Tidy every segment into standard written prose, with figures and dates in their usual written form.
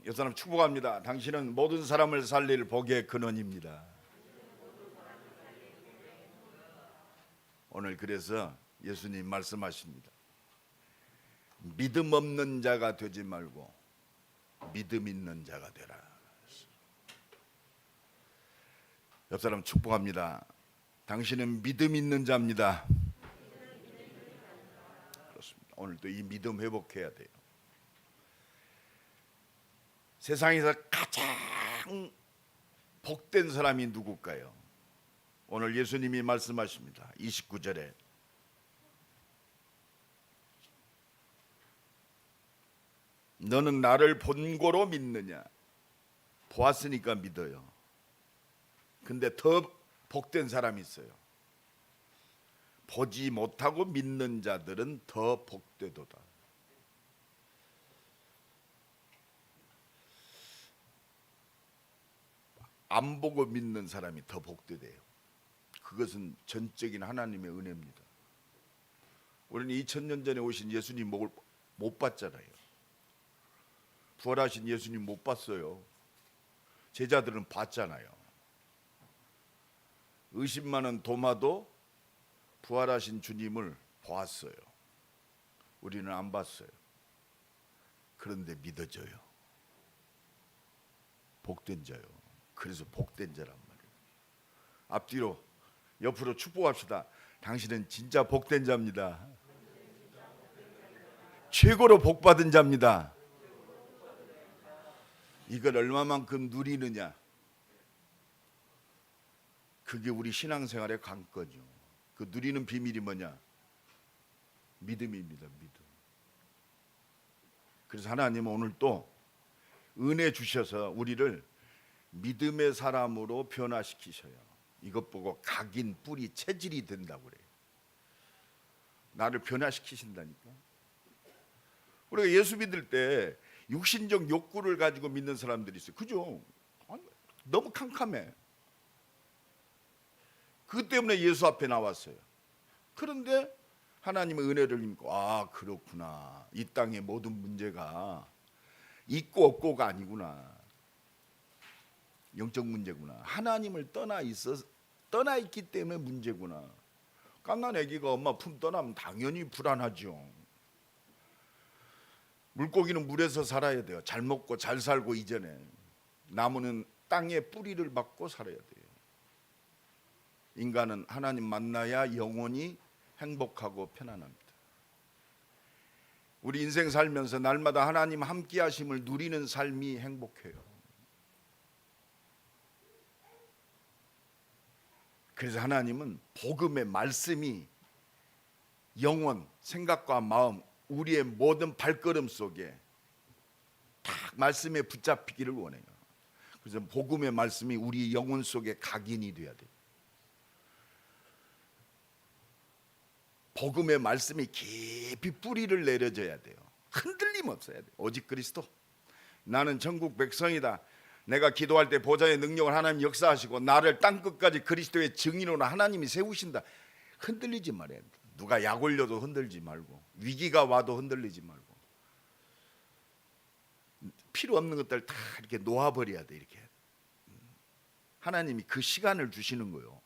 옆 사람 축복합니다. 당신은 모든 사람을 살릴 복의 근원입니다. 오늘 그래서 예수님 말씀하십니다. 믿음 없는 자가 되지 말고 믿음 있는 자가 되라. 옆 사람 축복합니다. 당신은 믿음 있는 자입니다. 그렇습니다. 오늘도 이 믿음 회복해야 돼요. 세상에서 가장 복된 사람이 누굴까요? 오늘 예수님이 말씀하십니다. 29절에 너는 나를 본고로 믿느냐? 보았으니까 믿어요. 근데 더 복된 사람이 있어요. 보지 못하고 믿는 자들은 더 복되도다. 안 보고 믿는 사람이 더 복되대요. 그것은 전적인 하나님의 은혜입니다. 우리는 2000년 전에 오신 예수님 못 봤잖아요. 부활하신 예수님 못 봤어요. 제자들은 봤잖아요. 의심 많은 도마도 부활하신 주님을 보았어요. 우리는 안 봤어요. 그런데 믿어져요. 복된 자요. 그래서 복된 자란 말이에요. 앞뒤로 옆으로 축복합시다. 당신은 진짜 복된 자입니다. 최고로 복받은 자입니다. 이걸 얼마만큼 누리느냐, 그게 우리 신앙생활의 관건이요. 그 누리는 비밀이 뭐냐? 믿음입니다. 믿음. 그래서 하나님은 오늘 또 은혜 주셔서 우리를 믿음의 사람으로 변화시키셔요. 이것 보고 각인, 뿌리, 체질이 된다고 그래요. 나를 변화시키신다니까. 우리가 예수 믿을 때 육신적 욕구를 가지고 믿는 사람들이 있어요. 그죠? 너무 캄캄해. 그 때문에 예수 앞에 나왔어요. 그런데 하나님의 은혜를 입고 그렇구나. 이 땅의 모든 문제가 있고 없고가 아니구나. 영적 문제구나. 하나님을 떠나 있기 때문에 문제구나. 갓난 아기가 엄마 품 떠나면 당연히 불안하죠. 물고기는 물에서 살아야 돼요. 잘 먹고 잘 살고 이전에. 나무는 땅에 뿌리를 박고 살아야 돼요. 인간은 하나님 만나야 영원히 행복하고 편안합니다. 우리 인생 살면서 날마다 하나님 함께 하심을 누리는 삶이 행복해요. 그래서 하나님은 복음의 말씀이 영혼, 생각과 마음, 우리의 모든 발걸음 속에 딱 말씀에 붙잡히기를 원해요. 그래서 복음의 말씀이 우리 영혼 속에 각인이 돼야 돼요. 복음의 말씀이 깊이 뿌리를 내려줘야 돼요. 흔들림 없어야 돼요. 오직 그리스도. 나는 전국 백성이다. 내가 기도할 때 보좌의 능력을 하나님 역사하시고 나를 땅끝까지 그리스도의 증인으로 하나님이 세우신다. 흔들리지 말아야 돼. 누가 약 올려도 흔들지 말고, 위기가 와도 흔들리지 말고, 필요 없는 것들 다 이렇게 놓아버려야 돼. 이렇게 하나님이 그 시간을 주시는 거예요.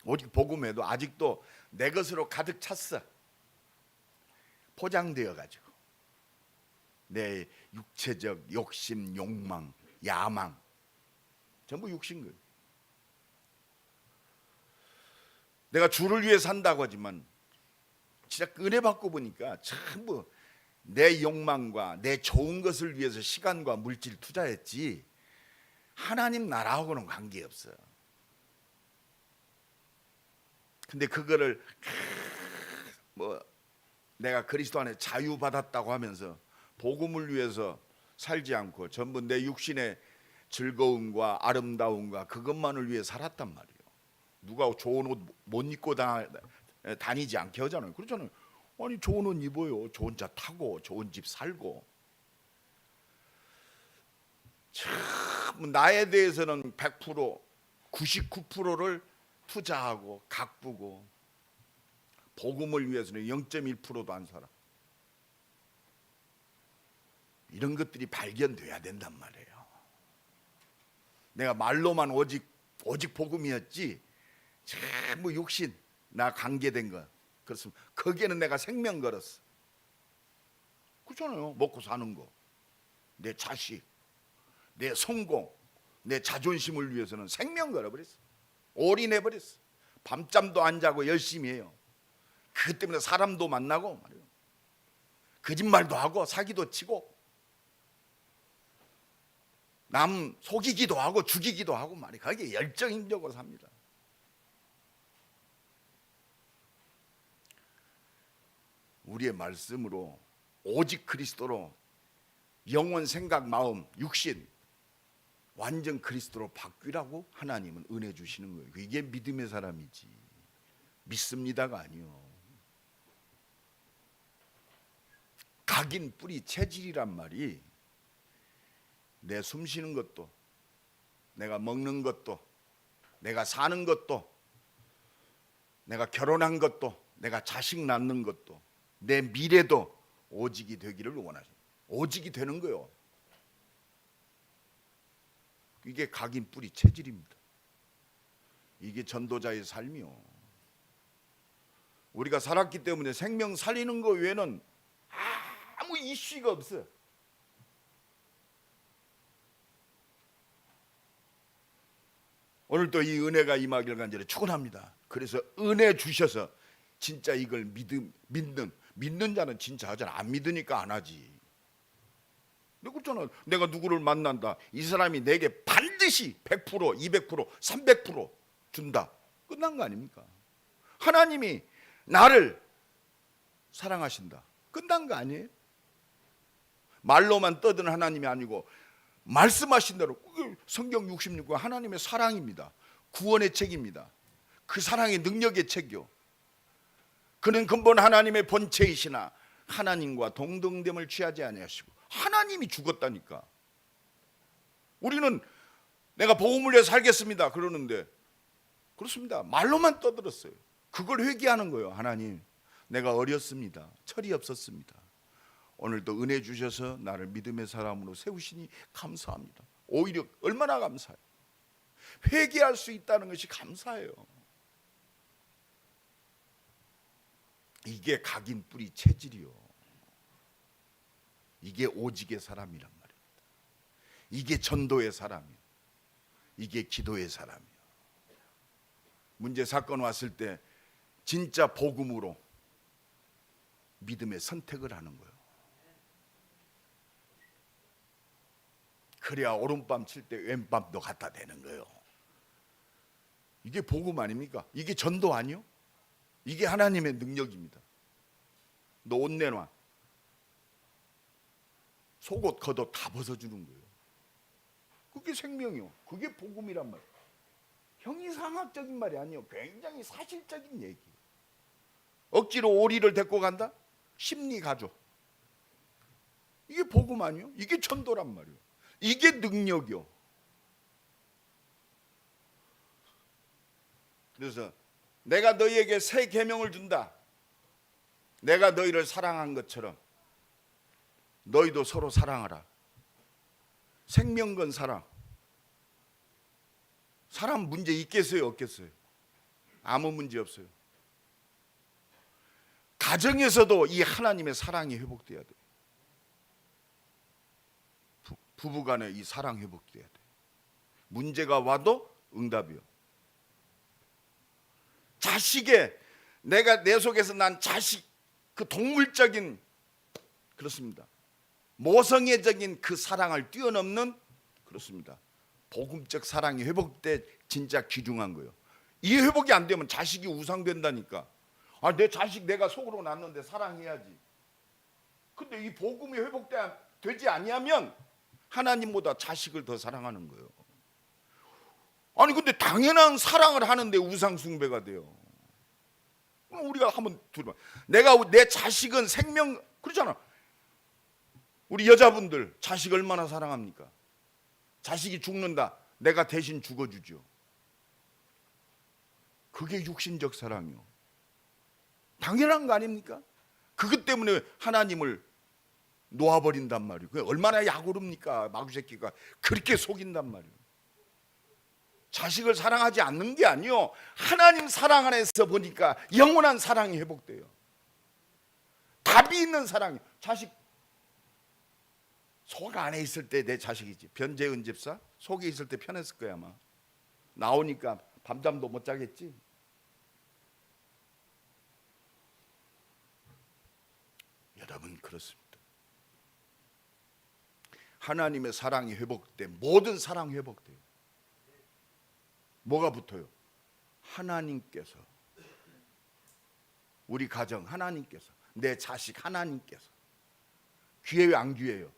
오직 복음에도 아직도 내 것으로 가득 찼어. 포장되어 가지고 내 육체적 욕심, 욕망, 야망 전부 육신 거예요. 내가 주를 위해 산다고 하지만 진짜 은혜 받고 보니까 전부 내 욕망과 내 좋은 것을 위해서 시간과 물질 투자했지 하나님 나라하고는 관계없어요. 근데 그거를 내가 그리스도 안에 자유받았다고 하면서 복음을 위해서 살지 않고 전부 내 육신의 즐거움과 아름다움과 그것만을 위해 살았단 말이에요. 누가 좋은 옷 못 입고 다니지 않게 하잖아요. 그렇잖아요. 아니 좋은 옷 입어요. 좋은 차 타고 좋은 집 살고. 참 나에 대해서는 100% 99%를 투자하고 가꾸고 복음을 위해서는 0.1%도 안 살아. 이런 것들이 발견돼야 된단 말이에요. 내가 말로만 오직 복음이었지 전부 육신 나 관계된 거 그렇습니다. 거기에는 내가 생명 걸었어. 그렇잖아요. 먹고 사는 거, 내 자식, 내 성공, 내 자존심을 위해서는 생명 걸어버렸어. 올인해버렸어. 밤잠도 안 자고 열심히 해요. 그것 때문에 사람도 만나고 말이에요. 거짓말도 하고 사기도 치고 남 속이기도 하고 죽이기도 하고 말이에요. 거기에 열정적으로 삽니다. 우리의 말씀으로 오직 그리스도로 영혼, 생각, 마음, 육신 완전 그리스도로 바뀌라고 하나님은 은혜 주시는 거예요. 이게 믿음의 사람이지 믿습니다가 아니요. 각인 뿌리 체질이란 말이 내 숨 쉬는 것도 내가 먹는 것도 내가 사는 것도 내가 결혼한 것도 내가 자식 낳는 것도 내 미래도 오직이 되기를 원하죠. 오직이 되는 거예요. 이게 각인 뿌리 체질입니다. 이게 전도자의 삶이요. 우리가 살았기 때문에 생명 살리는 거 외에는 아무 이슈가 없어요. 오늘도 이 은혜가 임하기를 간절히 축원합니다. 그래서 은혜 주셔서 진짜 이걸 믿는 자는 진짜 하잖아. 안 믿으니까 안 하지. 그렇잖아. 내가 누구를 만난다. 이 사람이 내게 반드시 100%, 200%, 300% 준다. 끝난 거 아닙니까? 하나님이 나를 사랑하신다. 끝난 거 아니에요? 말로만 떠드는 하나님이 아니고 말씀하신 대로 성경 66권 하나님의 사랑입니다. 구원의 책입니다. 그 사랑의 능력의 책이요. 그는 근본 하나님의 본체이시나 하나님과 동등됨을 취하지 아니하시고 하나님이 죽었다니까. 우리는 내가 복음을 위해 살겠습니다 그러는데 그렇습니다. 말로만 떠들었어요. 그걸 회개하는 거예요. 하나님 내가 어렸습니다. 철이 없었습니다. 오늘도 은혜 주셔서 나를 믿음의 사람으로 세우시니 감사합니다. 오히려 얼마나 감사해요. 회개할 수 있다는 것이 감사해요. 이게 각인 뿌리 체질이요. 이게 오직의 사람이란 말입니다. 이게 전도의 사람이요. 이게 기도의 사람이요. 문제 사건 왔을 때 진짜 복음으로 믿음의 선택을 하는 거예요. 그래야 오른밤 칠 때 왼밤도 갖다 대는 거예요. 이게 복음 아닙니까? 이게 전도 아니요? 이게 하나님의 능력입니다. 너 옷 내놔. 속옷 겉옷 다 벗어주는 거예요. 그게 생명이요. 그게 복음이란 말이에요. 형이상학적인 말이 아니에요. 굉장히 사실적인 얘기예요. 억지로 오리를 데리고 간다? 심리 가족. 이게 복음 아니에요? 이게 전도란 말이에요. 이게 능력이요. 그래서 내가 너희에게 새 계명을 준다. 내가 너희를 사랑한 것처럼 너희도 서로 사랑하라. 생명 건 사랑. 사람 문제 있겠어요, 없겠어요? 아무 문제 없어요. 가정에서도 이 하나님의 사랑이 회복돼야 돼요. 부부간에 이 사랑 회복돼야 돼요. 문제가 와도 응답이요. 자식의 내가 내 속에서 난 자식 그 동물적인 그렇습니다. 모성애적인 그 사랑을 뛰어넘는 그렇습니다. 복음적 사랑이 회복돼 진짜 귀중한 거예요. 이 회복이 안 되면 자식이 우상된다니까. 아, 내 자식 내가 속으로 낳는데 사랑해야지. 근데 이 복음이 회복되지 아니하면 하나님보다 자식을 더 사랑하는 거예요. 아니 근데 당연한 사랑을 하는데 우상 숭배가 돼요. 우리가 한번 들어봐. 내가 내 자식은 생명 그렇잖아. 우리 여자분들 자식 얼마나 사랑합니까? 자식이 죽는다. 내가 대신 죽어주죠. 그게 육신적 사랑이요. 당연한 거 아닙니까? 그것 때문에 하나님을 놓아버린단 말이에요. 그게 얼마나 약오릅니까? 마구새끼가 그렇게 속인단 말이에요. 자식을 사랑하지 않는 게 아니요, 하나님 사랑 안에서 보니까 영원한 사랑이 회복돼요. 답이 있는 사랑이. 자식 속 안에 있을 때 내 자식이지. 변재은 집사 속에 있을 때 편했을 거야 아마. 나오니까 밤잠도 못 자겠지. 여러분, 그렇습니다. 하나님의 사랑이 회복돼 모든 사랑이 회복돼요. 뭐가 붙어요? 하나님께서, 우리 가정 하나님께서, 내 자식 하나님께서. 귀해요 안 귀해요?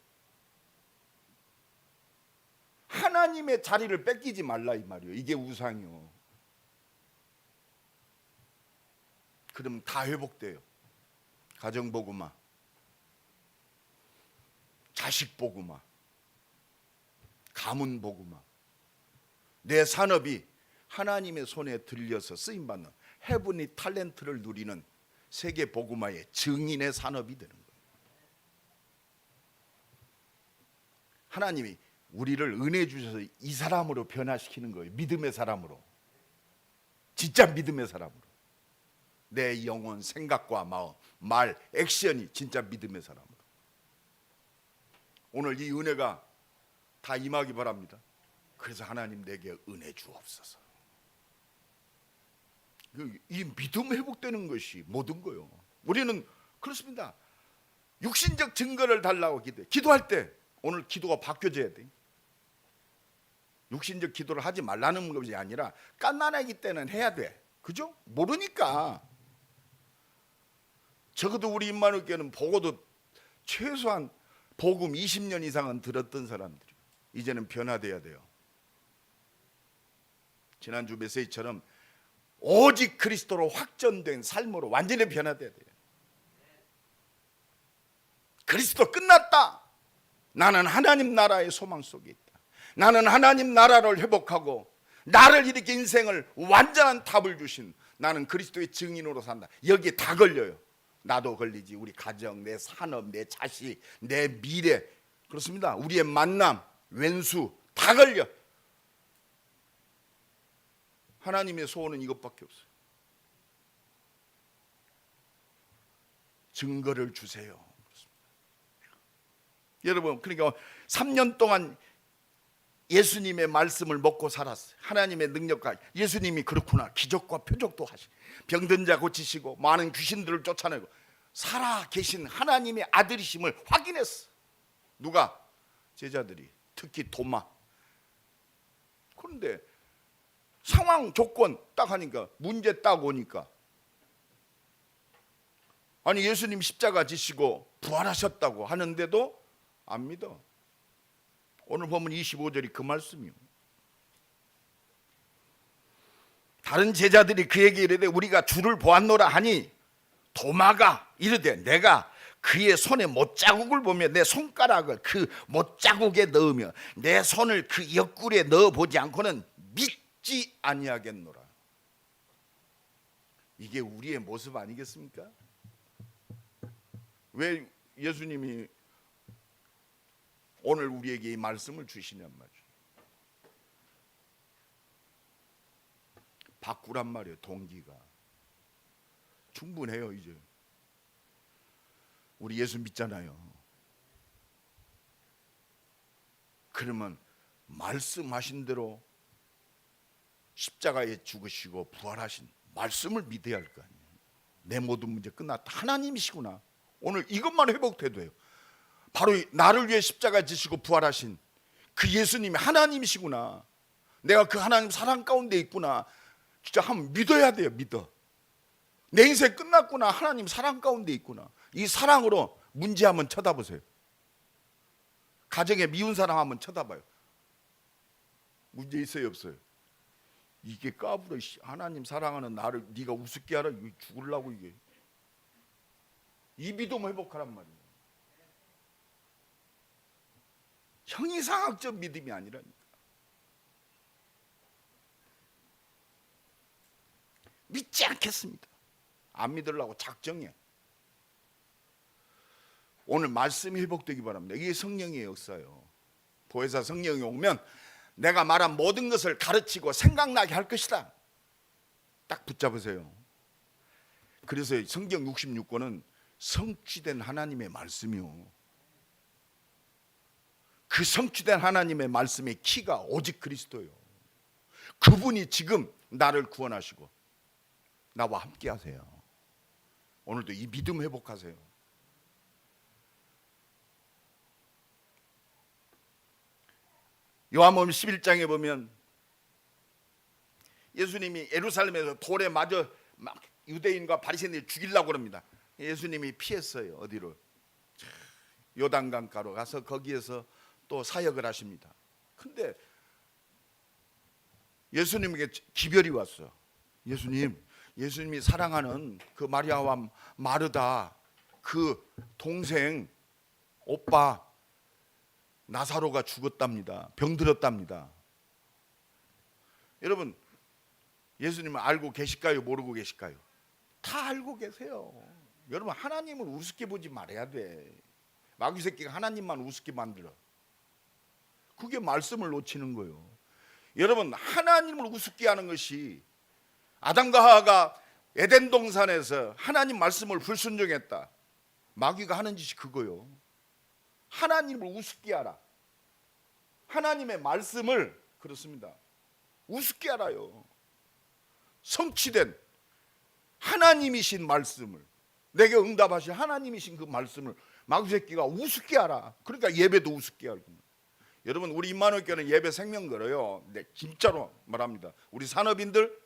하나님의 자리를 뺏기지 말라 이 말이에요. 이게 우상이요. 그럼 다 회복돼요. 가정 복음화, 자식 복음화, 가문 복음화. 내 산업이 하나님의 손에 들려서 쓰임받는 헤븐리 탤런트를 누리는 세계 복음화의 증인의 산업이 되는 거예요. 하나님이 우리를 은혜 주셔서 이 사람으로 변화시키는 거예요. 믿음의 사람으로. 진짜 믿음의 사람으로. 내 영혼, 생각과 마음, 말, 액션이 진짜 믿음의 사람으로. 오늘 이 은혜가 다 임하기 바랍니다. 그래서 하나님 내게 은혜 주옵소서. 이 믿음 회복되는 것이 모든 거요. 우리는 그렇습니다. 육신적 증거를 달라고 기도해. 기도할 때 오늘 기도가 바뀌어져야 돼. 육신적 기도를 하지 말라는 것이 아니라 갓난아기 때는 해야 돼. 그죠? 모르니까. 적어도 우리 임마누엘교회는 보고도 최소한 복음 20년 이상은 들었던 사람들이에요. 이제는 변화돼야 돼요. 지난주 메시지처럼 오직 그리스도로 확전된 삶으로 완전히 변화돼야 돼요. 그리스도 끝났다. 나는 하나님 나라의 소망 속에 있다. 나는 하나님 나라를 회복하고 나를 이렇게 인생을 완전한 답을 주신 나는 그리스도의 증인으로 산다. 여기에 다 걸려요. 나도 걸리지. 우리 가정, 내 산업, 내 자식, 내 미래. 그렇습니다. 우리의 만남, 왼수 다 걸려. 하나님의 소원은 이것밖에 없어요. 증거를 주세요. 그렇습니다. 여러분, 그러니까 3년 동안 예수님의 말씀을 먹고 살았어요. 하나님의 능력과 예수님이 그렇구나. 기적과 표적도 하시고 병든 자 고치시고 많은 귀신들을 쫓아내고 살아 계신 하나님의 아들이심을 확인했어. 누가? 제자들이. 특히 도마. 그런데 상황 조건 딱 하니까 문제 딱 오니까 아니 예수님 십자가 지시고 부활하셨다고 하는데도 안 믿어. 오늘 보면 25절이 그 말씀이요. 다른 제자들이 그에게 이르되 우리가 주를 보았노라 하니 도마가 이르되 내가 그의 손에 못자국을 보며 내 손가락을 그 못자국에 넣으며 내 손을 그 옆구리에 넣어보지 않고는 믿지 아니하겠노라. 이게 우리의 모습 아니겠습니까? 왜 예수님이 오늘 우리에게 이 말씀을 주시냔 말이죠. 바꾸란 말이에요. 동기가 충분해요. 이제 우리 예수 믿잖아요. 그러면 말씀하신 대로 십자가에 죽으시고 부활하신 말씀을 믿어야 할 거 아니에요. 내 모든 문제 끝났다. 하나님이시구나. 오늘 이것만 회복돼도 돼요. 바로 나를 위해 십자가 지시고 부활하신 그 예수님이 하나님이시구나. 내가 그 하나님 사랑 가운데 있구나. 진짜 한번 믿어야 돼요. 믿어. 내 인생 끝났구나. 하나님 사랑 가운데 있구나. 이 사랑으로 문제 한번 쳐다보세요. 가정에 미운 사람 한번 쳐다봐요. 문제 있어요 없어요? 이게 까불어. 하나님 사랑하는 나를 네가 우습게 하라. 죽으려고 이게. 이 믿음 회복하란 말이에요. 형이상학적 믿음이 아니라니까. 믿지 않겠습니다. 안 믿으려고 작정해. 오늘 말씀이 회복되기 바랍니다. 이게 성령의 역사예요. 보혜사 성령이 오면 내가 말한 모든 것을 가르치고 생각나게 할 것이다. 딱 붙잡으세요. 그래서 성경 66권은 성취된 하나님의 말씀이요. 그 성취된 하나님의 말씀의 키가 오직 그리스도예요. 그분이 지금 나를 구원하시고 나와 함께 하세요. 오늘도 이 믿음 회복하세요. 요한복음 11장에 보면 예수님이 예루살렘에서 돌에 맞아 막 유대인과 바리새인들이 죽이려고 합니다. 예수님이 피했어요. 어디로? 요단강가로 가서 거기에서 또 사역을 하십니다. 근데 예수님에게 기별이 왔어. 예수님이 사랑하는 그 마리아와 마르다 그 동생 오빠 나사로가 죽었답니다. 병들었답니다. 여러분, 예수님은 알고 계실까요? 모르고 계실까요? 다 알고 계세요. 여러분, 하나님을 우습게 보지 말아야 돼. 마귀 새끼가 하나님만 우습게 만들어. 그게 말씀을 놓치는 거예요. 여러분, 하나님을 우습게 하는 것이 아담과 하와가 에덴 동산에서 하나님 말씀을 불순종했다. 마귀가 하는 짓이 그거요. 하나님을 우습게 하라. 하나님의 말씀을 그렇습니다. 우습게 알아요. 성취된 하나님이신 말씀을, 내게 응답하신 하나님이신 그 말씀을 마귀 새끼가 우습게 알아. 그러니까 예배도 우습게 알고. 여러분, 우리 임마누엘 교회는 예배 생명 걸어요. 네, 진짜로 말합니다. 우리 산업인들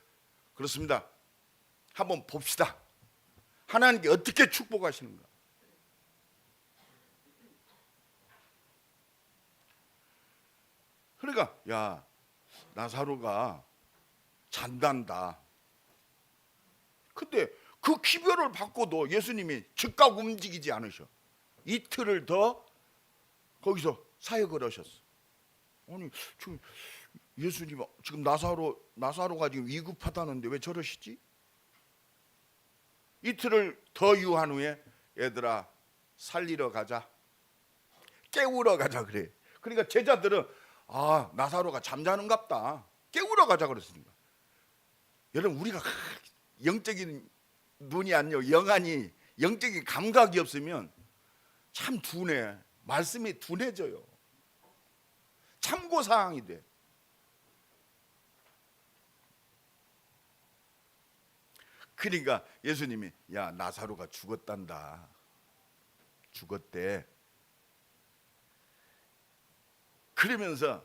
그렇습니다. 한번 봅시다. 하나님께 어떻게 축복하시는가. 그러니까 야, 나사로가 잔단다. 근데 그 기별을 받고도 예수님이 즉각 움직이지 않으셔. 이틀을 더 거기서 사역을 하셨어. 아니, 지금 예수님 지금 나사로가 지금 위급하다는데 왜 저러시지? 이틀을 더 유한 후에 얘들아 살리러 가자, 깨우러 가자 그래. 그러니까 제자들은 아, 나사로가 잠자는갑다, 깨우러 가자 그랬으니까. 여러분, 우리가 영적인 눈이 아니요, 영안이 영적인 감각이 없으면 참 둔해. 말씀이 둔해져요. 참고사항이 돼. 그러니까 예수님이 야, 나사로가 죽었단다. 죽었대. 그러면서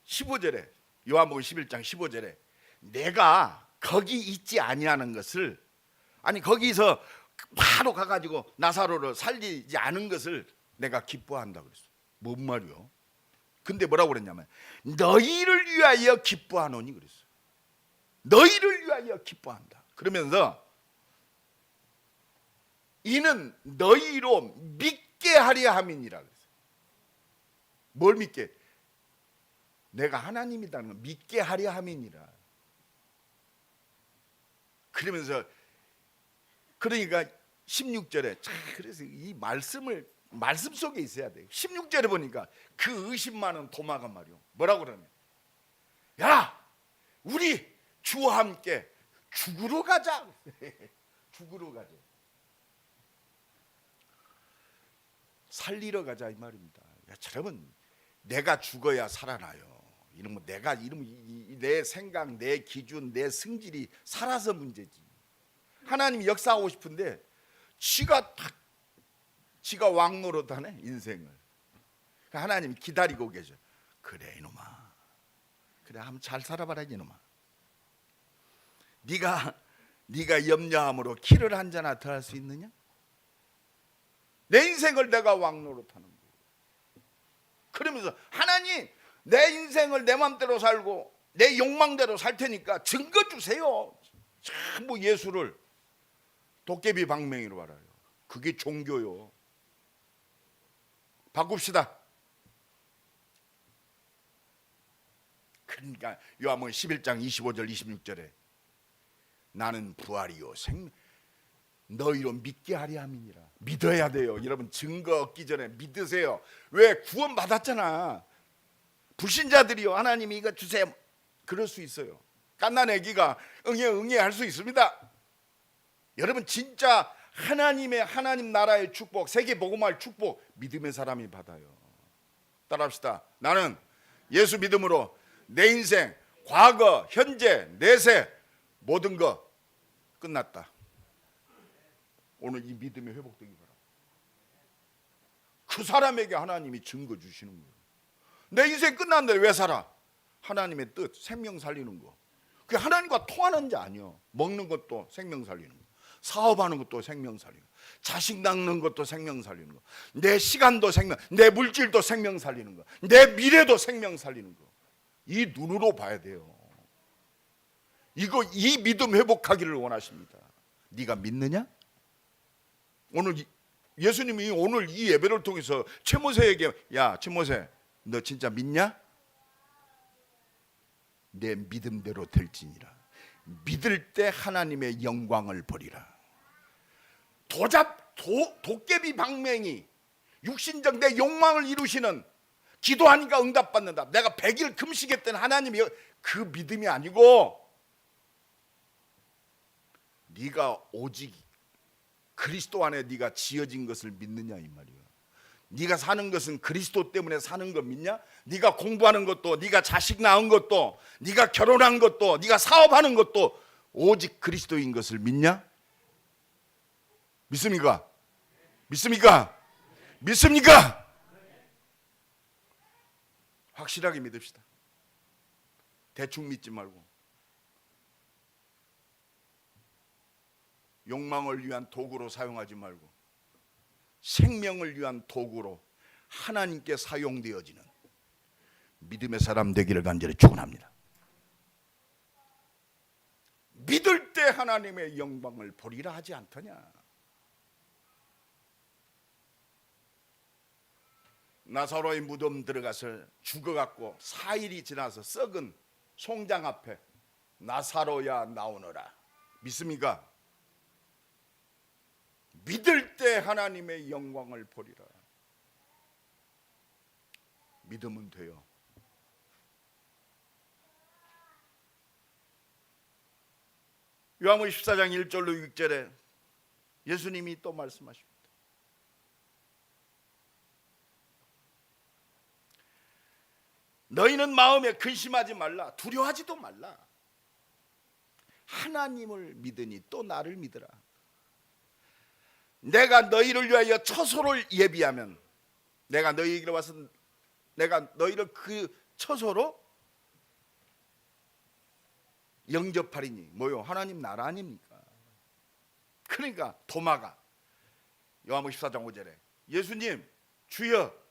15절에 요한복음 11장 15절에 내가 거기 있지 아니하는 것을, 아니 거기서 바로 가가지고 나사로를 살리지 않은 것을 내가 기뻐한다 그랬어. 뭔 말이요? 근데 뭐라고 그랬냐면 너희를 위하여 기뻐하노니 그랬어. 너희를 위하여 기뻐한다. 그러면서 이는 너희로 믿게 하려 함이니라 그랬어. 뭘 믿게? 내가 하나님이라는 걸 믿게 하려 함이니라. 그러면서 그러니까 16절에 그래서 이 말씀 속에 있어야 돼요. 16절에 보니까 그 의심 많은 도마가 말이요, 뭐라고 그러냐, 야, 우리 주와 함께 죽으러 가자. 죽으러 가자, 살리러 가자 이 말입니다. 야, 여러분, 내가 죽어야 살아나요. 이러면 내 생각, 내 기준, 내 승질이 살아서 문제지. 하나님이 역사하고 싶은데 지가 왕 노릇하네 인생을. 하나님이 기다리고 계셔. 그래 이놈아, 그래 한번 잘 살아봐라 이놈아. 네가 염려함으로 키를 한 잔이나 더 할 수 있느냐? 내 인생을 내가 왕 노릇하는 거야. 그러면서 하나님, 내 인생을 내 맘대로 살고 내 욕망대로 살 테니까 증거 주세요. 전부 예수를 도깨비 방맹이로 알아요. 그게 종교요. 바꿉시다. 그러니까 요한복음 11장 25절 26절에 나는 부활이요 너희로 믿게 하려 함이니라. 믿어야 돼요. 여러분 증거 얻기 전에 믿으세요. 왜? 구원 받았잖아. 불신자들이요, 하나님이 이거 주세요, 그럴 수 있어요. 갓난 아기가 응애 할 수 있습니다. 여러분 진짜 하나님 나라의 축복, 세계 복음화의 축복 믿음의 사람이 받아요. 따라합시다. 나는 예수 믿음으로 내 인생, 과거, 현재, 내세 모든 거 끝났다. 오늘 이 믿음이 회복되기 바랍니다. 그 사람에게 하나님이 증거 주시는 거예요. 내 인생 끝났는데 왜 살아? 하나님의 뜻, 생명 살리는 거. 그게 하나님과 통하는 게 아니요. 먹는 것도 생명 살리는 거, 사업하는 것도 생명 살리는 거, 자식 낳는 것도 생명 살리는 거, 내 시간도 생명, 내 물질도 생명 살리는 거, 내 미래도 생명 살리는 거. 이 눈으로 봐야 돼요. 이 믿음 회복하기를 원하십니다. 네가 믿느냐? 오늘 예수님이 오늘 이 예배를 통해서 최모세에게, 야 최모세, 너 진짜 믿냐? 내 믿음대로 될지니라. 믿을 때 하나님의 영광을 보리라. 도깨비 방맹이 육신적 내 욕망을 이루시는, 기도하니까 응답받는다, 내가 100일 금식했던 하나님이, 그 믿음이 아니고 네가 오직 그리스도 안에 네가 지어진 것을 믿느냐 이 말이야. 네가 사는 것은 그리스도 때문에 사는 거 믿냐? 네가 공부하는 것도, 네가 자식 낳은 것도, 네가 결혼한 것도, 네가 사업하는 것도 오직 그리스도인 것을 믿냐? 믿습니까? 믿습니까? 믿습니까? 확실하게 믿읍시다. 대충 믿지 말고. 욕망을 위한 도구로 사용하지 말고 생명을 위한 도구로 하나님께 사용되어지는 믿음의 사람 되기를 간절히 축원합니다. 믿을 때 하나님의 영광을 보리라 하지 않더냐? 나사로의 무덤 들어가서 죽어갖고 4일이 지나서 썩은 송장 앞에 나사로야 나오너라. 믿습니까? 믿을 때 하나님의 영광을 보리라. 믿으면 돼요. 요한복음 14장 1절로 6절에 예수님이 또 말씀하십니다. 너희는 마음에 근심하지 말라, 두려워하지도 말라. 하나님을 믿으니 또 나를 믿으라. 내가 너희를 위하여 처소를 예비하면 내가 너희에게 와서 내가 너희를 그 처소로 영접하리니. 뭐요? 하나님 나라 아닙니까? 그러니까 도마가 요한복음 14장 5절에 예수님 주여,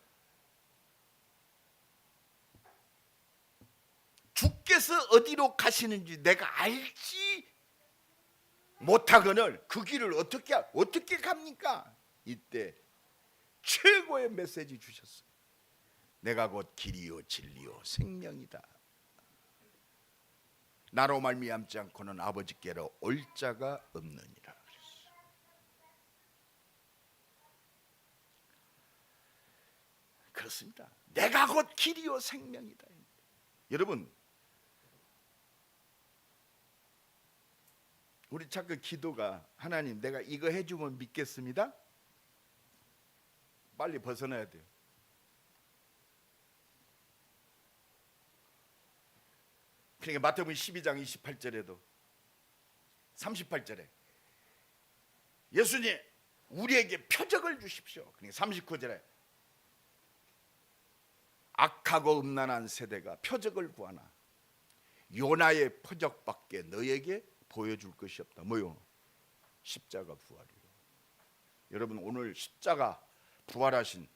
주께서 어디로 가시는지 내가 알지 못하거늘 그 길을 어떻게 갑니까? 이때 최고의 메시지 주셨어요. 내가 곧 길이요 진리요 생명이다. 나로 말미암지 않고는 아버지께로 올 자가 없느니라. 그렇습니다. 내가 곧 길이요 생명이다. 여러분, 우리 자꾸 기도가 하나님 내가 이거 해주면 믿겠습니다. 빨리 벗어나야 돼요. 그러니까 마태복음 12장 28절에도 38절에 예수님 우리에게 표적을 주십시오. 그러니까 39절에 악하고 음란한 세대가 표적을 구하나 요나의 표적밖에 너에게 보여줄 것이 없다. 뭐요? 십자가 부활이요. 여러분 오늘 십자가 부활하신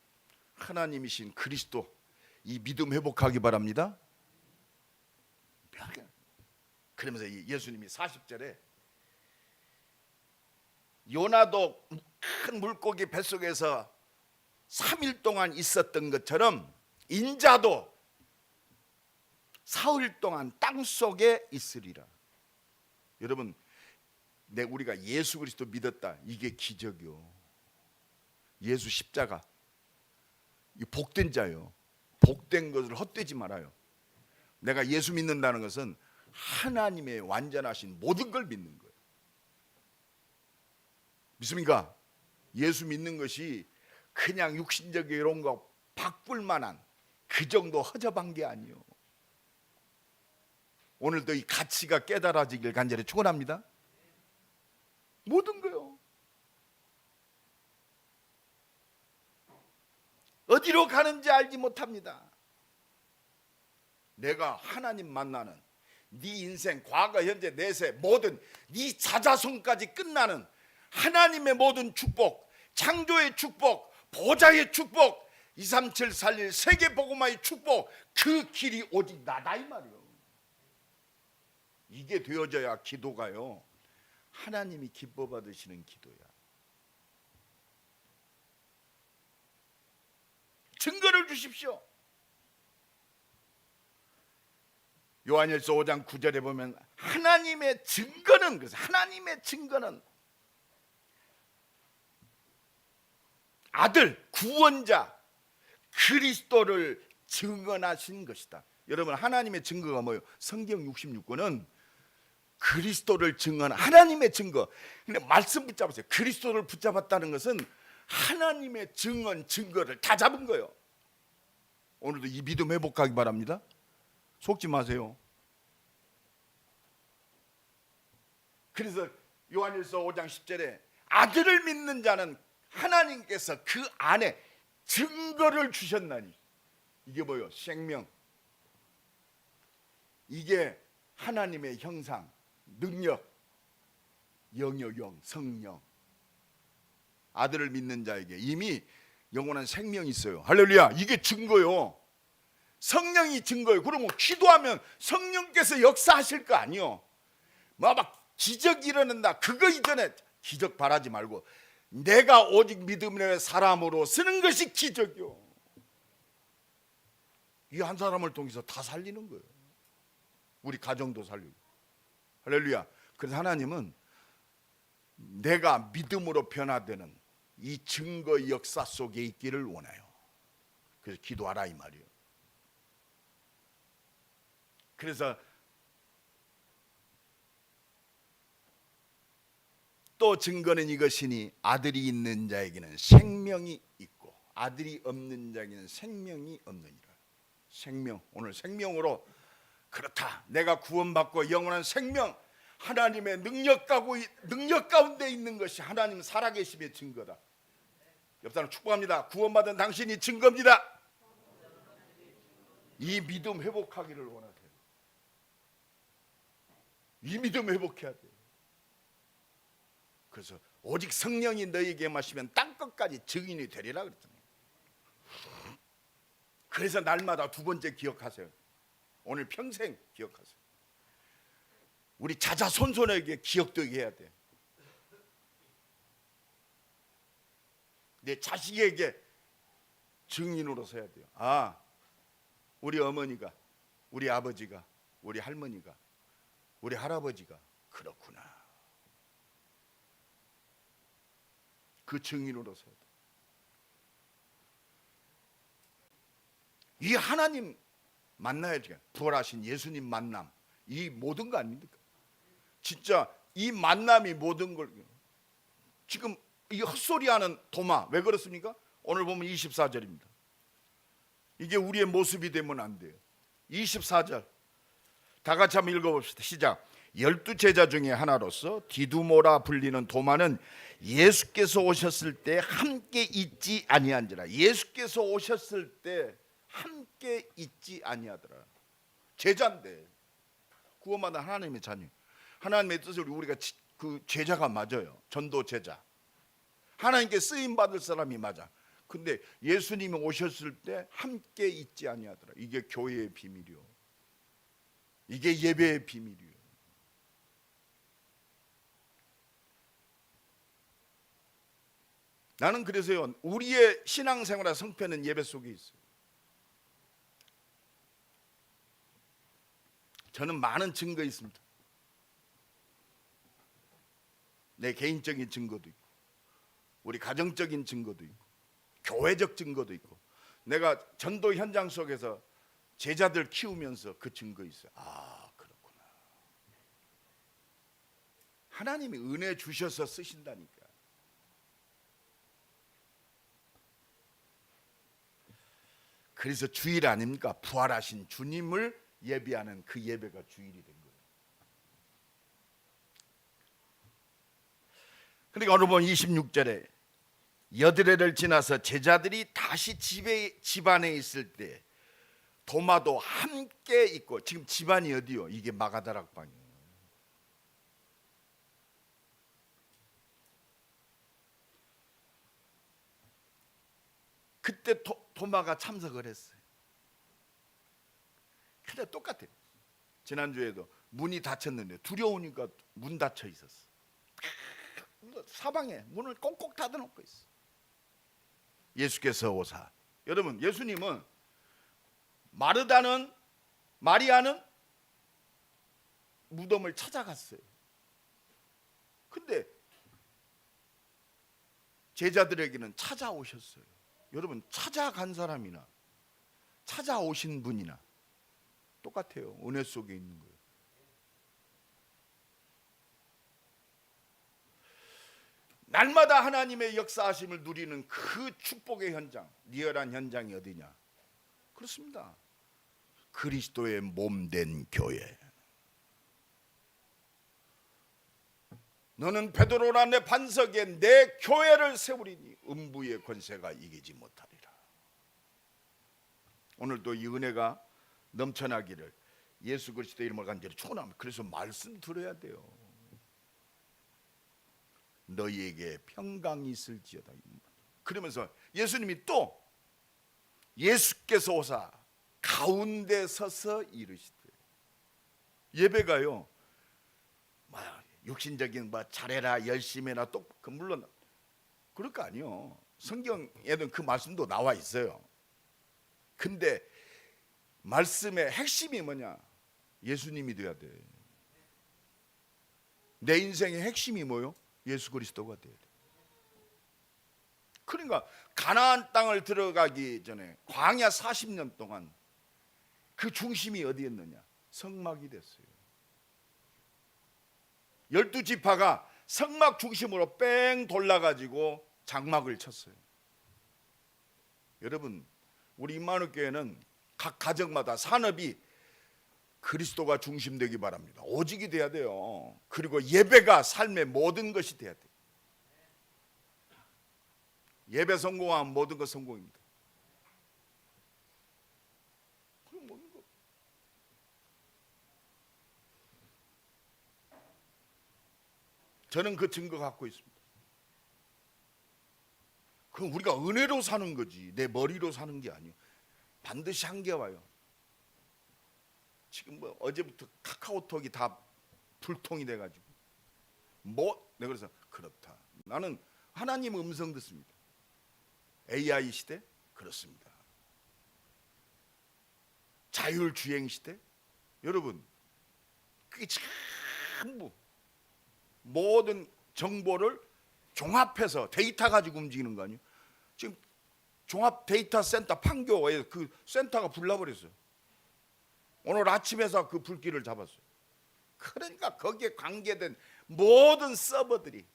하나님이신 그리스도, 이 믿음 회복하기 바랍니다. 그러면서 예수님이 40절에 요나도 큰 물고기 뱃속에서 3일 동안 있었던 것처럼 인자도 사흘 동안 땅속에 있으리라. 여러분 우리가 예수 그리스도 믿었다. 이게 기적이요. 예수 십자가. 이 복된 자요. 복된 것을 헛되지 말아요. 내가 예수 믿는다는 것은 하나님의 완전하신 모든 걸 믿는 거예요. 믿습니까? 예수 믿는 것이 그냥 육신적 이런 거 바꿀 만한 그 정도 허접한 게 아니요. 오늘도 이 가치가 깨달아지길 간절히 축원합니다. 모든 거요. 어디로 가는지 알지 못합니다. 내가 하나님 만나는 네 인생, 과거, 현재, 내세 모든 네 자자손까지 끝나는 하나님의 모든 축복, 창조의 축복, 보좌의 축복, 23741 세계복음화의 축복, 그 길이 오직 나다 이 말이요. 이게 되어져야 기도가요 하나님이 기뻐 받으시는 기도야. 증거를 주십시오. 요한일서 5장 9절에 보면 하나님의 증거는, 그래서 하나님의 증거는 아들, 구원자 그리스도를 증언하신 것이다. 여러분, 하나님의 증거가 뭐예요? 성경 66권은 그리스도를 증언, 하나님의 증거. 근데 말씀 붙잡으세요. 그리스도를 붙잡았다는 것은 하나님의 증언, 증거를 다 잡은 거예요. 오늘도 이 믿음 회복하기 바랍니다. 속지 마세요. 그래서 요한일서 5장 10절에 아들을 믿는 자는 하나님께서 그 안에 증거를 주셨나니, 이게 뭐예요? 생명. 이게 하나님의 형상, 능력, 영요 영, 성령. 아들을 믿는 자에게 이미 영원한 생명이 있어요. 할렐루야. 이게 증거요. 성령이 증거예요. 그러면 기도하면 성령께서 역사하실 거 아니요. 막 기적이 일어난다, 그거 이전에 기적 바라지 말고 내가 오직 믿음의 사람으로 쓰는 것이 기적이요. 이 한 사람을 통해서 다 살리는 거예요. 우리 가정도 살리고. 할렐루야. 그래서 하나님은 내가 믿음으로 변화되는 이 증거 역사 속에 있기를 원해요. 그래서 기도하라 이 말이에요. 그래서 또 증거는 이것이니 아들이 있는 자에게는 생명이 있고 아들이 없는 자에게는 생명이 없느니라. 생명, 오늘 생명으로, 그렇다, 내가 구원받고 영원한 생명, 하나님의 능력 가운데 있는 것이 하나님 살아계심의 증거다. 옆 사람 축복합니다. 구원받은 당신이 증거입니다. 이 믿음 회복하기를 원하세요. 이 믿음 회복해야 돼요. 그래서 오직 성령이 너희에게 마시면 땅끝까지 증인이 되리라 그랬잖아요. 그래서 날마다 두 번째 기억하세요. 오늘 평생 기억하세요. 우리 자자손손에게 기억되게 해야 돼. 내 자식에게 증인으로 서야 돼요. 아, 우리 어머니가, 우리 아버지가, 우리 할머니가, 우리 할아버지가 그렇구나. 그 증인으로 서야 돼. 이 하나님 만나야지. 부활하신 예수님 만남, 이 모든 거 아닙니까? 진짜 이 만남이 모든 걸. 지금 이 헛소리하는 도마 왜 그렇습니까? 오늘 보면 24절입니다. 이게 우리의 모습이 되면 안 돼요. 24절 다 같이 한번 읽어봅시다. 시작. 12제자 중에 하나로서 디두모라 불리는 도마는 예수께서 오셨을 때 함께 있지 아니한지라. 예수께서 오셨을 때 함께 있지 아니하더라. 제자인데, 구원받은 하나님의 자녀, 하나님의 뜻을 우리가 그 제자가 맞아요. 전도 제자, 하나님께 쓰임 받을 사람이 맞아. 근데 예수님이 오셨을 때 함께 있지 아니하더라. 이게 교회의 비밀이요. 이게 예배의 비밀이요. 나는 그래서요, 우리의 신앙생활의 성패는 예배 속에 있어요. 저는 많은 증거 있습니다. 내 개인적인 증거도 있고, 우리 가정적인 증거도 있고, 교회적 증거도 있고, 내가 전도 현장 속에서 제자들 키우면서 그 증거 있어요. 아, 그렇구나. 하나님이 은혜 주셔서 쓰신다니까. 그래서 주일 아닙니까? 부활하신 주님을 예배하는 그 예배가 주일이 된 거예요. 그러니까 오늘 보면 26절에 여드레를 지나서 제자들이 다시 집안에 있을 때 도마도 함께 있고, 지금 집안이 어디요? 이게 마가다락방이에요. 그때 도마가 참석을 했어요. 근데 똑같아요. 지난주에도 문이 닫혔는데 두려우니까 문 닫혀 있었어. 사방에 문을 꽁꽁 닫아놓고 있어. 예수께서 오사. 여러분, 예수님은 마리아는 무덤을 찾아갔어요. 근데 제자들에게는 찾아오셨어요. 여러분, 찾아간 사람이나 찾아오신 분이나 똑같아요. 은혜 속에 있는 거예요. 날마다 하나님의 역사하심을 누리는 그 축복의 현장, 리얼한 현장이 어디냐? 그렇습니다. 그리스도의 몸된 교회. 너는 베드로라 내 반석에 내 교회를 세우리니 음부의 권세가 이기지 못하리라. 오늘도 이 은혜가 넘쳐나기를 예수 그리스도의 이름을 간절히 축원합니다. 그래서 말씀 들어야 돼요. 너희에게 평강이 있을지어다. 그러면서 예수님이 또 예수께서 오사 가운데 서서 이르시되, 예배가요 육신적인 잘해라 열심히 해라 또 물론 그럴 거 아니요. 성경에는 그 말씀도 나와 있어요. 근데 말씀의 핵심이 뭐냐? 예수님이 돼야 돼. 내 인생의 핵심이 뭐요? 예수 그리스도가 돼야 돼. 그러니까 가나안 땅을 들어가기 전에 광야 40년 동안 그 중심이 어디였느냐? 성막이 됐어요. 12지파가 성막 중심으로 뺑 돌아가지고 장막을 쳤어요. 여러분, 우리 임마누엘 교회는 각 가정마다 산업이 그리스도가 중심되기 바랍니다. 오직이 돼야 돼요. 그리고 예배가 삶의 모든 것이 돼야 돼요. 예배 성공하면 모든 것 성공입니다. 그럼 모든 것. 저는 그 증거 갖고 있습니다. 그럼 우리가 은혜로 사는 거지 내 머리로 사는 게 아니에요. 반드시 한계 와요. 지금 어제부터 카카오톡이 다 불통이 돼가지고 내가 그래서 그렇다. 나는 하나님 음성 듣습니다. AI 시대? 그렇습니다. 자율주행 시대? 여러분, 그게 전부 모든 정보를 종합해서 데이터 가지고 움직이는 거 아니에요? 지금 종합 데이터 센터 판교에 그 센터가 불나버렸어요. 오늘 아침에서 그 불길을 잡았어요. 그러니까 거기에 관계된 모든 서버들이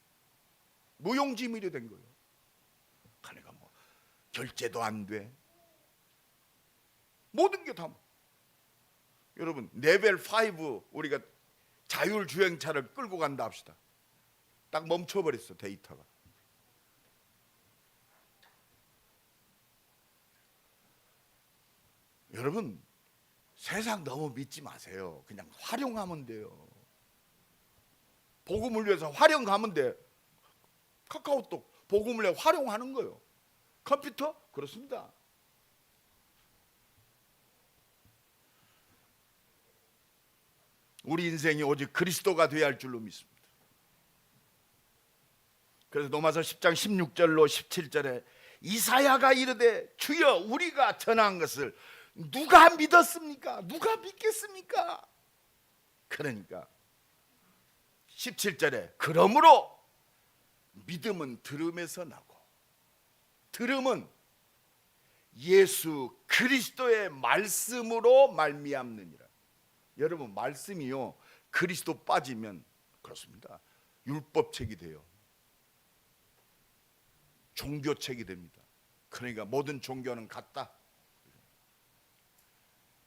무용지물이 된 거예요. 그러니까 결제도 안 돼. 모든 게 다. 여러분, 레벨 5 우리가 자율주행차를 끌고 간다 합시다. 딱 멈춰버렸어, 데이터가. 여러분, 세상 너무 믿지 마세요. 그냥 활용하면 돼요. 복음을 위해서 활용하면 돼. 카카오톡 복음을 위해 활용하는 거예요. 컴퓨터? 그렇습니다. 우리 인생이 오직 그리스도가 되어야 할 줄로 믿습니다. 그래서 로마서 10장 16절로 17절에 이사야가 이르되 주여 우리가 전한 것을 누가 믿었습니까? 누가 믿겠습니까? 그러니까 17절에 그러므로 믿음은 들음에서 나고, 들음은 예수 그리스도의 말씀으로 말미암느니라. 여러분, 말씀이요 그리스도 빠지면 그렇습니다. 율법책이 돼요. 종교책이 됩니다. 그러니까 모든 종교는 같다.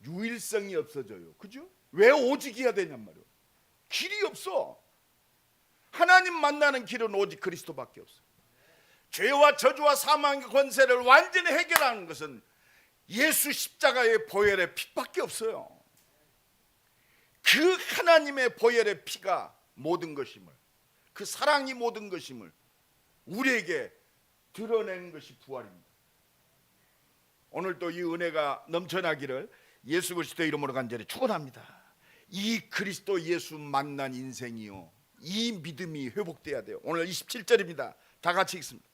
유일성이 없어져요. 그죠? 왜 오직이어야 되냔 말이에요. 길이 없어. 하나님 만나는 길은 오직 그리스도밖에 없어. 죄와 저주와 사망의 권세를 완전히 해결하는 것은 예수 십자가의 보혈의 피밖에 없어요. 그 하나님의 보혈의 피가 모든 것임을, 그 사랑이 모든 것임을 우리에게 드러낸 것이 부활입니다. 오늘도 이 은혜가 넘쳐나기를 예수 그리스도 이름으로 간절히 축원합니다. 이 그리스도 예수 만난 인생이요, 이 믿음이 회복돼야 돼요. 오늘 27절입니다. 다 같이 읽습니다.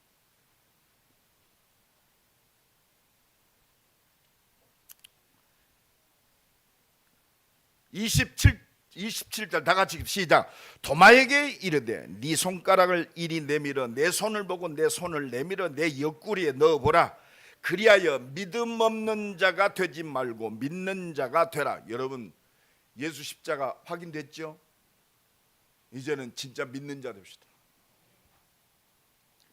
27절 다 같이 시작. 도마에게 이르되 네 손가락을 이리 내밀어 내 손을 보고 내 손을 내밀어 내 옆구리에 넣어보라. 그리하여 믿음 없는 자가 되지 말고 믿는 자가 되라. 여러분, 예수 십자가 확인됐죠? 이제는 진짜 믿는 자 됩시다.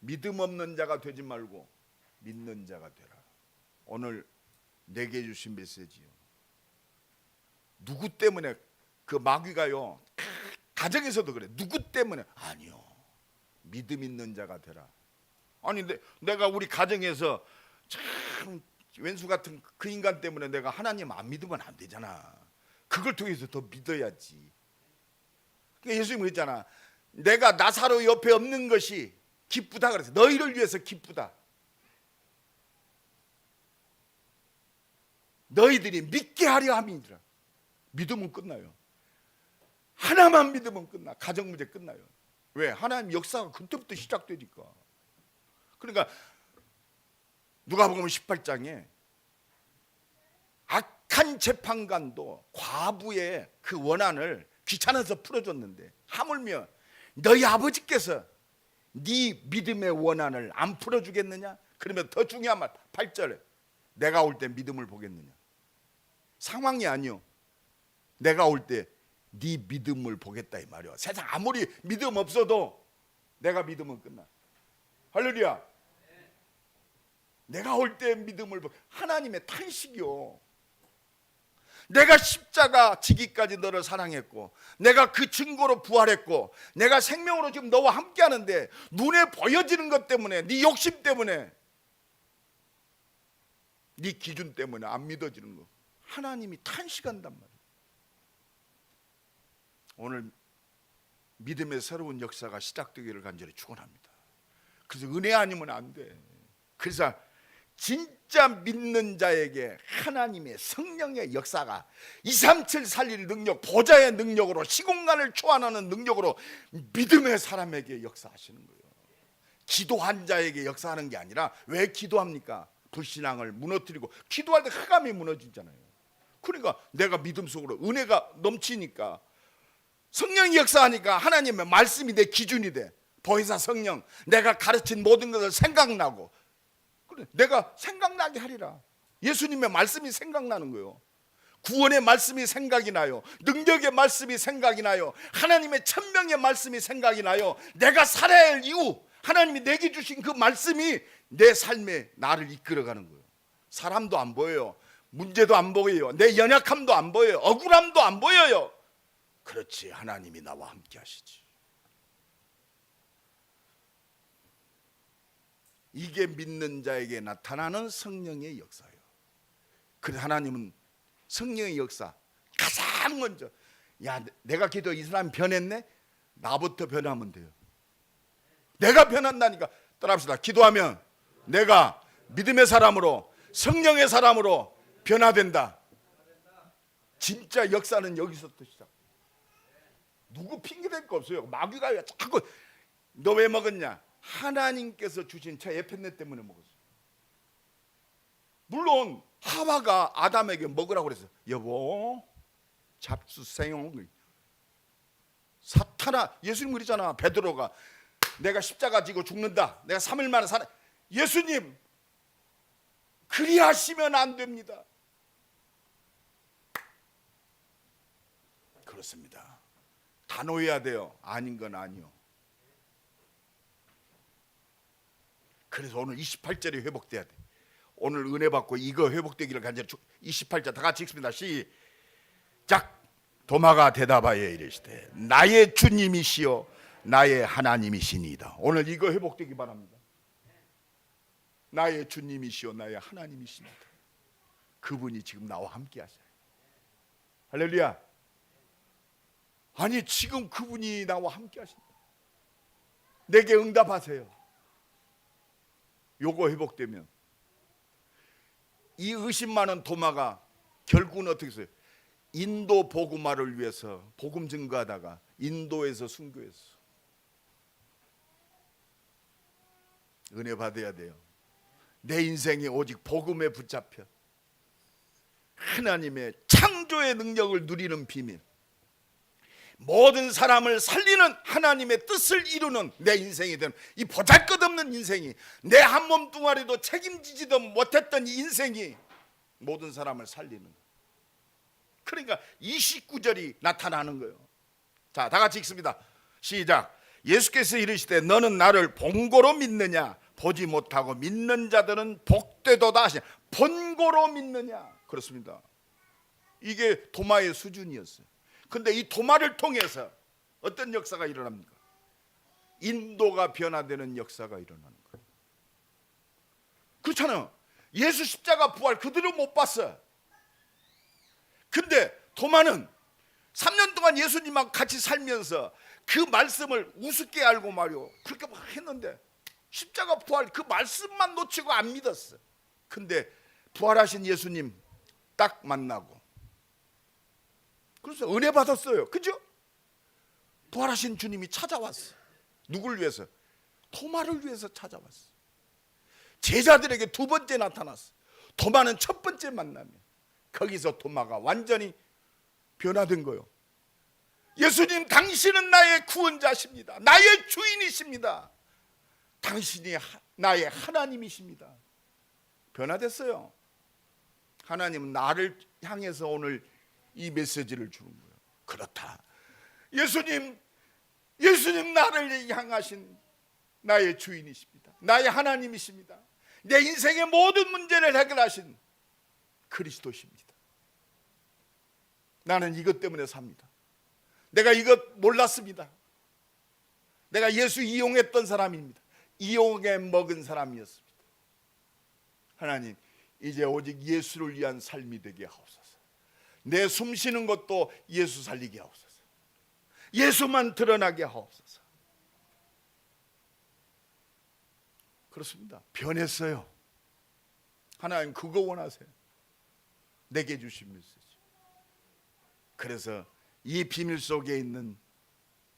믿음 없는 자가 되지 말고 믿는 자가 되라. 오늘 내게 주신 메시지요. 누구 때문에 그 마귀가요, 가정에서도 그래. 누구 때문에? 아니요, 믿음 있는 자가 되라. 아니 내가 우리 가정에서 참 왼수 같은 그 인간 때문에 내가 하나님 안 믿으면 안 되잖아. 그걸 통해서 더 믿어야지. 그러니까 예수님이 그랬잖아. 내가 나사로 옆에 없는 것이 기쁘다 그랬어. 너희를 위해서 기쁘다. 너희들이 믿게 하려 함이니라. 믿으면 끝나요. 하나만 믿으면 끝나. 가정 문제 끝나요. 왜? 하나님 역사가 그때부터 시작되니까. 그러니까 누가복음 18장에 악한 재판관도 과부의 그 원한을 귀찮아서 풀어줬는데, 하물며 너희 아버지께서 네 믿음의 원한을 안 풀어주겠느냐? 그러면 더 중요한 말 8절에 내가 올 때 믿음을 보겠느냐? 상황이 아니요, 내가 올 때 네 믿음을 보겠다 이 말이야. 세상 아무리 믿음 없어도 내가 믿으면 끝나. 할렐루야. 내가 올 때 믿음을 하나님의 탄식이요. 내가 십자가 지기까지 너를 사랑했고, 내가 그 증거로 부활했고, 내가 생명으로 지금 너와 함께 하는데 눈에 보여지는 것 때문에, 네 욕심 때문에, 네 기준 때문에 안 믿어지는 거, 하나님이 탄식한단 말이에요. 오늘 믿음의 새로운 역사가 시작되기를 간절히 축원합니다. 그래서 은혜 아니면 안 돼. 그래서 진짜 믿는 자에게 하나님의 성령의 역사가 237 살릴 능력, 보좌의 능력으로, 시공간을 초월하는 능력으로 믿음의 사람에게 역사하시는 거예요. 기도한 자에게 역사하는 게 아니라, 왜 기도합니까? 불신앙을 무너뜨리고 기도할 때 흑암이 무너지잖아요. 그러니까 내가 믿음 속으로 은혜가 넘치니까, 성령이 역사하니까 하나님의 말씀이 내 기준이 돼. 보혜사 성령, 내가 가르친 모든 것을 생각나고, 그래, 내가 생각나게 하리라. 예수님의 말씀이 생각나는 거예요. 구원의 말씀이 생각이 나요. 능력의 말씀이 생각이 나요. 하나님의 천명의 말씀이 생각이 나요. 내가 살아야 할 이유, 하나님이 내게 주신 그 말씀이 내 삶에 나를 이끌어가는 거예요. 사람도 안 보여요. 문제도 안 보여요. 내 연약함도 안 보여요. 억울함도 안 보여요. 그렇지, 하나님이 나와 함께 하시지. 이게 믿는 자에게 나타나는 성령의 역사예요. 그래서 하나님은 성령의 역사 가장 먼저, 야, 내가 기도 이 사람이 변했네? 나부터 변하면 돼요. 내가 변한다니까. 따라합시다. 기도하면 내가 믿음의 사람으로, 성령의 사람으로 변화된다. 진짜 역사는 여기서부터 시작. 누구 핑계댈 거 없어요. 마귀가 자꾸 너 왜 먹었냐? 하나님께서 주신 저 에펜네 때문에 먹었어요. 물론 하와가 아담에게 먹으라고 그랬어요. 여보, 잡수세요. 사탄아, 예수님 그러잖아. 베드로가 내가 십자가 지고 죽는다, 내가 3일 만에 살아. 예수님, 그리하시면 안 됩니다. 그렇습니다. 다 놓여야 돼요. 아닌 건 아니요. 그래서 오늘 28절이 회복돼야 돼. 오늘 은혜 받고 이거 회복되기를 간절히 28절 다 같이 읽습니다. 시작. 도마가 대답하여 이르시되 나의 주님이시여 나의 하나님이시니이다. 오늘 이거 회복되기 바랍니다. 나의 주님이시여 나의 하나님이십니다. 그분이 지금 나와 함께 하셔요. 할렐루야. 아니 지금 그분이 나와 함께 하신다. 내게 응답하세요. 요거 회복되면 이 의심 많은 도마가 결국은 어떻게 했어요? 인도 복음화를 위해서 복음 증거하다가 인도에서 순교했어. 은혜 받아야 돼요. 내 인생이 오직 복음에 붙잡혀 하나님의 창조의 능력을 누리는 비밀, 모든 사람을 살리는 하나님의 뜻을 이루는 내 인생이 되는 이 보잘것없는 인생이, 내 한 몸뚱아리도 책임지지도 못했던 이 인생이 모든 사람을 살리는 거예요. 그러니까 29절이 나타나는 거예요. 자, 다 같이 읽습니다. 시작. 예수께서 이르시되 너는 나를 본고로 믿느냐? 보지 못하고 믿는 자들은 복되도다 하시냐. 본고로 믿느냐? 그렇습니다. 이게 도마의 수준이었어요. 근데 이 도마를 통해서 어떤 역사가 일어납니까? 인도가 변화되는 역사가 일어나는 거예요. 그렇잖아요. 예수 십자가 부활 그들은 못 봤어요. 근데 도마는 3년 동안 예수님하고 같이 살면서 그 말씀을 우습게 알고 말이요, 그렇게 막 했는데 십자가 부활 그 말씀만 놓치고 안 믿었어. 근데 부활하신 예수님 딱 만나고 그래서 은혜 받았어요. 그죠? 부활하신 주님이 찾아왔어. 누굴 위해서? 도마를 위해서 찾아왔어. 제자들에게 두 번째 나타났어. 도마는 첫 번째 만나면 거기서 도마가 완전히 변화된 거예요. 예수님, 당신은 나의 구원자십니다. 나의 주인이십니다. 당신이 나의 하나님이십니다. 변화됐어요. 하나님은 나를 향해서 오늘 이 메시지를 주는 거예요. 그렇다. 예수님 나를 향하신 나의 주인이십니다. 나의 하나님이십니다. 내 인생의 모든 문제를 해결하신 그리스도십니다. 나는 이것 때문에 삽니다. 내가 이것 몰랐습니다. 내가 예수 이용했던 사람입니다. 이용해 먹은 사람이었습니다. 하나님, 이제 오직 예수를 위한 삶이 되게 하옵소서. 내 숨 쉬는 것도 예수 살리게 하옵소서. 예수만 드러나게 하옵소서. 그렇습니다. 변했어요. 하나님 그거 원하세요. 내게 주신 메시지. 그래서 이 비밀 속에 있는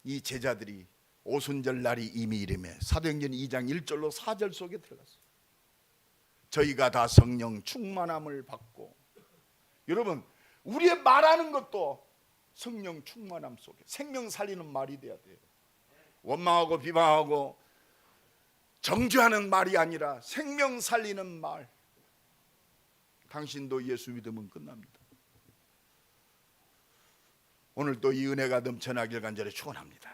이 제자들이 오순절 날이 이미 이름에 사도행전 2장 1절로 4절 속에 들어갔어요. 저희가 다 성령 충만함을 받고, 여러분 우리의 말하는 것도 성령 충만함 속에 생명 살리는 말이 돼야 돼요. 원망하고 비방하고 정죄하는 말이 아니라 생명 살리는 말. 당신도 예수 믿으면 끝납니다. 오늘 또 이 은혜가 넘쳐나길 간절히 축원합니다.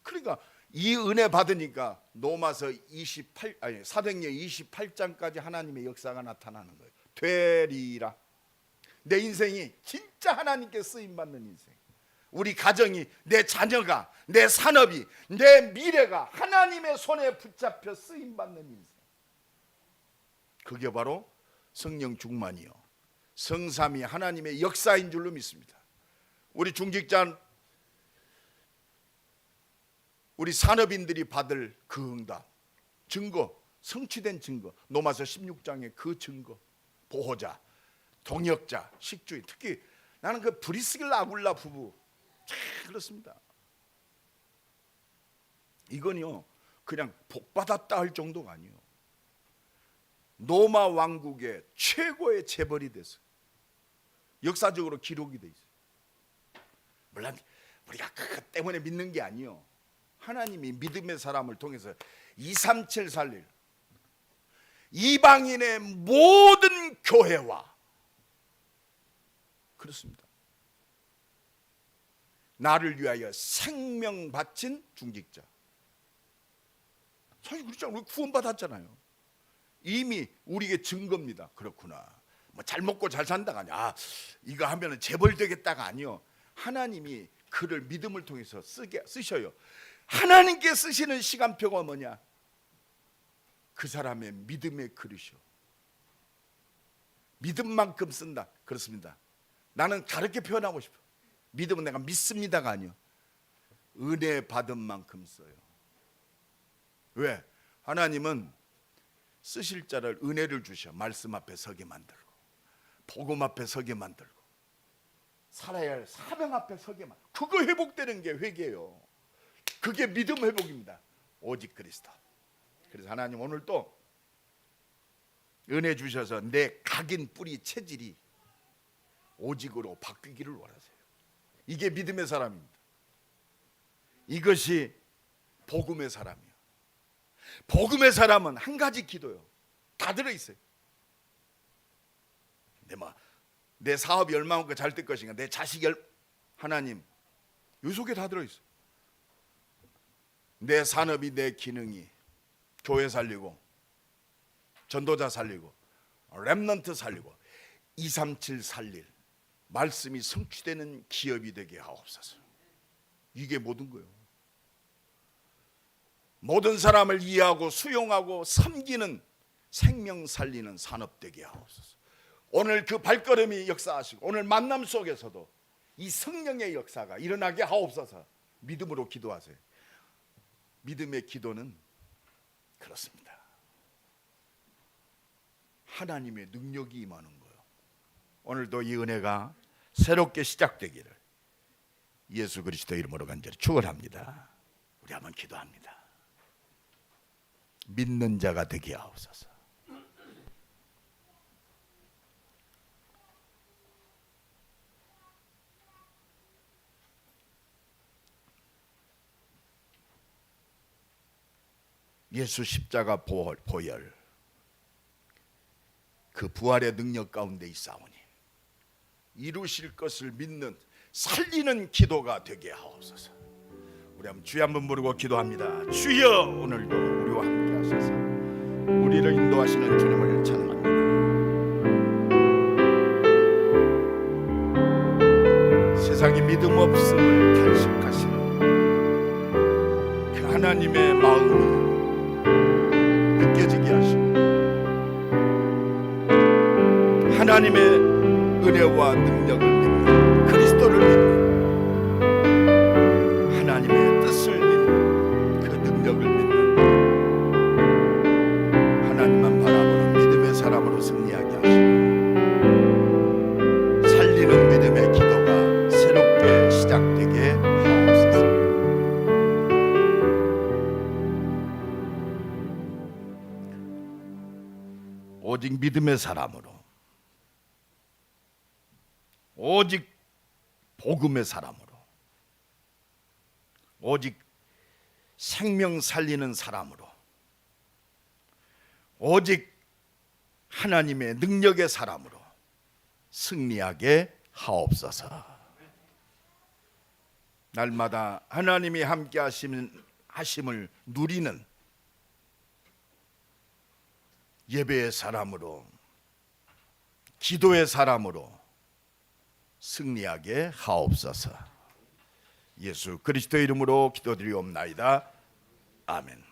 그러니까 이 은혜 받으니까 로마서 사도행전 28장까지 하나님의 역사가 나타나는 거예요. 되리라. 내 인생이 진짜 하나님께 쓰임 받는 인생. 우리 가정이, 내 자녀가, 내 산업이, 내 미래가 하나님의 손에 붙잡혀 쓰임 받는 인생. 그게 바로 성령 충만이요, 성삼위 하나님의 역사인 줄로 믿습니다. 우리 중직자, 우리 산업인들이 받을 그 응답, 증거, 성취된 증거, 로마서 16장의 그 증거, 보호자, 동역자, 식주인. 특히 나는 그 브리스길라 아굴라 부부 참 그렇습니다. 이건요 그냥 복받았다 할 정도가 아니에요. 로마 왕국의 최고의 재벌이 됐어요. 역사적으로 기록이 돼 있어요. 물론 우리가 그것 때문에 믿는 게 아니에요. 하나님이 믿음의 사람을 통해서 237 살릴 이방인의 모든 교회와 그렇습니다. 나를 위하여 생명 바친 중직자. 사실 그렇잖아요. 우리 구원받았잖아요. 이미 우리에게 증거입니다. 그렇구나. 뭐 잘 먹고 잘 산다가 아니야. 이거 하면은 재벌 되겠다가 아니요. 하나님이 그를 믿음을 통해서 쓰셔요. 하나님께 쓰시는 시간표가 뭐냐? 그 사람의 믿음의 그릇이요. 믿음만큼 쓴다. 그렇습니다. 나는 다르게 표현하고 싶어. 믿음은 내가 믿습니다가 아니요. 은혜 받은 만큼 써요. 왜? 하나님은 쓰실 자를 은혜를 주셔. 말씀 앞에 서게 만들고, 복음 앞에 서게 만들고, 살아야 할 사명 앞에 서게 만들고. 그거 회복되는 게 회개예요. 그게 믿음 회복입니다. 오직 그리스도. 그래서 하나님 오늘 또 은혜 주셔서 내 각인 뿌리 체질이 오직으로 바뀌기를 원하세요. 이게 믿음의 사람입니다. 이것이 복음의 사람이에요. 복음의 사람은 한 가지 기도요. 다 들어있어요. 내 사업이 얼마만큼 잘 될 것인가, 내 자식이 하나님 요 속에 다 들어있어요. 내 산업이, 내 기능이 교회 살리고, 전도자 살리고, 렘넌트 살리고, 237 살릴 말씀이 성취되는 기업이 되게 하옵소서. 이게 모든 거예요. 모든 사람을 이해하고 수용하고 섬기는 생명 살리는 산업 되게 하옵소서. 오늘 그 발걸음이 역사하시고 오늘 만남 속에서도 이 성령의 역사가 일어나게 하옵소서. 믿음으로 기도하세요. 믿음의 기도는 그렇습니다. 하나님의 능력이 임하는 거예요. 오늘도 이 은혜가 새롭게 시작되기를 예수 그리스도 이름으로 간절히 축원합니다. 우리 한번 기도합니다. 믿는 자가 되게 하옵소서. 예수 십자가 보혈 그 부활의 능력 가운데 있사오니 이루실 것을 믿는 살리는 기도가 되게 하옵소서. 우리 한번 주여 한번 부르고 기도합니다. 주여, 오늘도 우리와 함께 하셔서 우리를 인도하시는 주님을 찬양합니다. 세상이 믿음 없음을 탄식하시는 그 하나님의 마음이 느껴지게 하시고 하나님의 은혜와 능력을 믿는, 그리스도를 믿는, 하나님의 뜻을 믿는, 그 능력을 믿는, 하나님만 바라보는 믿음의 사람으로 승리하게 하시고 살리는 믿음의 기도가 새롭게 시작되게 하옵소서. 오직 믿음의 사람으로, 오직 복음의 사람으로, 오직 생명 살리는 사람으로, 오직 하나님의 능력의 사람으로 승리하게 하옵소서. 날마다 하나님이 함께 하심을 누리는 예배의 사람으로, 기도의 사람으로 승리하게 하옵소서. 예수 그리스도 이름으로 기도드리옵나이다. 아멘.